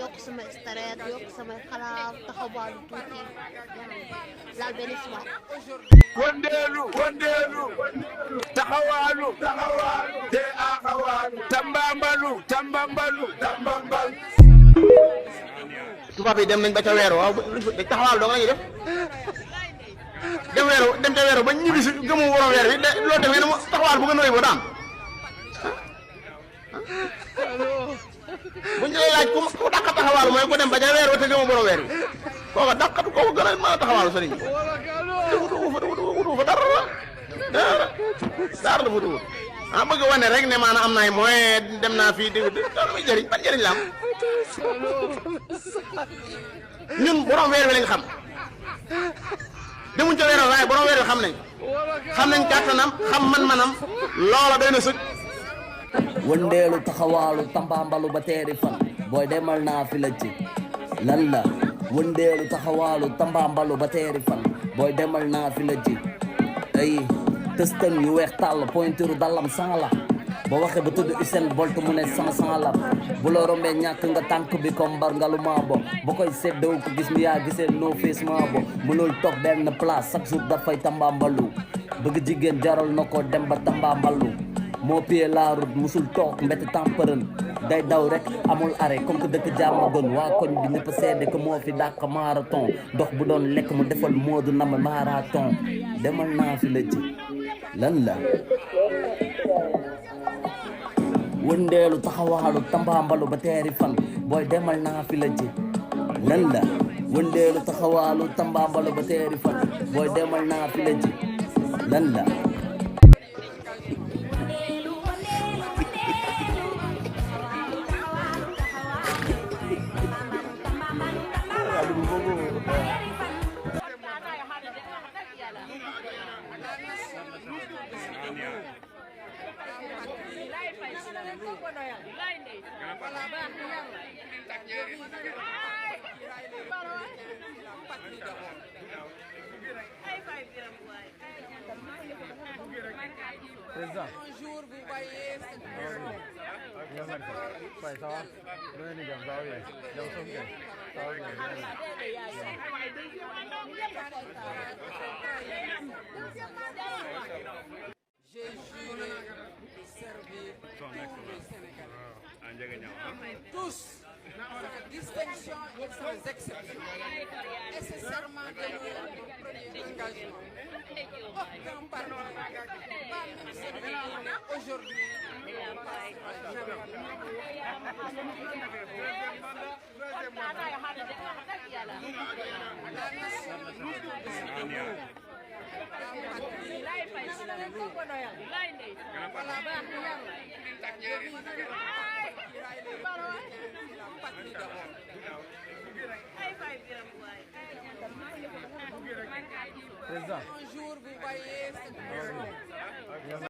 Yokk sama stress yokk sama xalaat taxawal tuuti laal benn soir wondeelu taxawaalu te axawaalu tambambalu tubaab yi dem nañ ba ca weeru waaw taxawaalu dong la ñuy def dem ca weeru ba ñibbi si gëmu woro weer wi loolu tamit taxawaalu bu gën a rëy ba daam buñ lay laaj ku dàq taxawaalu mooy ku dem ba ca weer wa te gëmu woro weer wi kooka dàqatu kooku gën a mën a taxawaalu sëriñ bi wutu fa dara la wutu bëgg wane rek ne maanaam am na ay moyen dem naa fii dégg loolu muy jëriñ ban njëriñ la am ñun borom weer wi lañ xam demuñ ca weer waaye borom weer wi xam nañ kàttanam xam man-manam loola doy na sëg wëndeelu taxawaalu tambambalu ba teeri fan booy demal naa fi la ci lan la wëndeelu taxawaalu tambambalu ba teeri fan booy demal naa fi la ji ay tëstan yu weex tàll pointure dalam sang la ba waxee ba tudd Usain Bolt mu ne sama sang la bu la rombee ñàkk nga tànk bi comme mbar ngalu maabo ba koy seddoo ko gis mi yaa gisee no face maabo mu loolu toog benn place chaque jour dafay tambambalu bëgg jigéen jaral na ko dem ba tambambalu moo pied la route musul toog mbett tempërën day daw rek amul arrêt comme que dëkk jaama gën waa koñ bi ñëpp seede que moo fi dàq marathon dox bu doon lekk mu defal moodu nama marathon demal naa fi la ci lan la wëndeelu taxawaalu tambambalu ba teeri fan booy demal naa fi la ci lan la wëndeelu taxawaalu tambambalu ba teeri fan booy demal naa fi la ci lan la Bonjour, vous voyez cette maison. Ça va? J'ai juré de servir tous les Sénégalais. Ndiaganiao Tous, sans distinction et sans exception. Et ce serment dénoue mon premier engagement. Aucun parti, pas même celui qui est aujourd'hui, ne passera Un jour, vous voyez cette maison.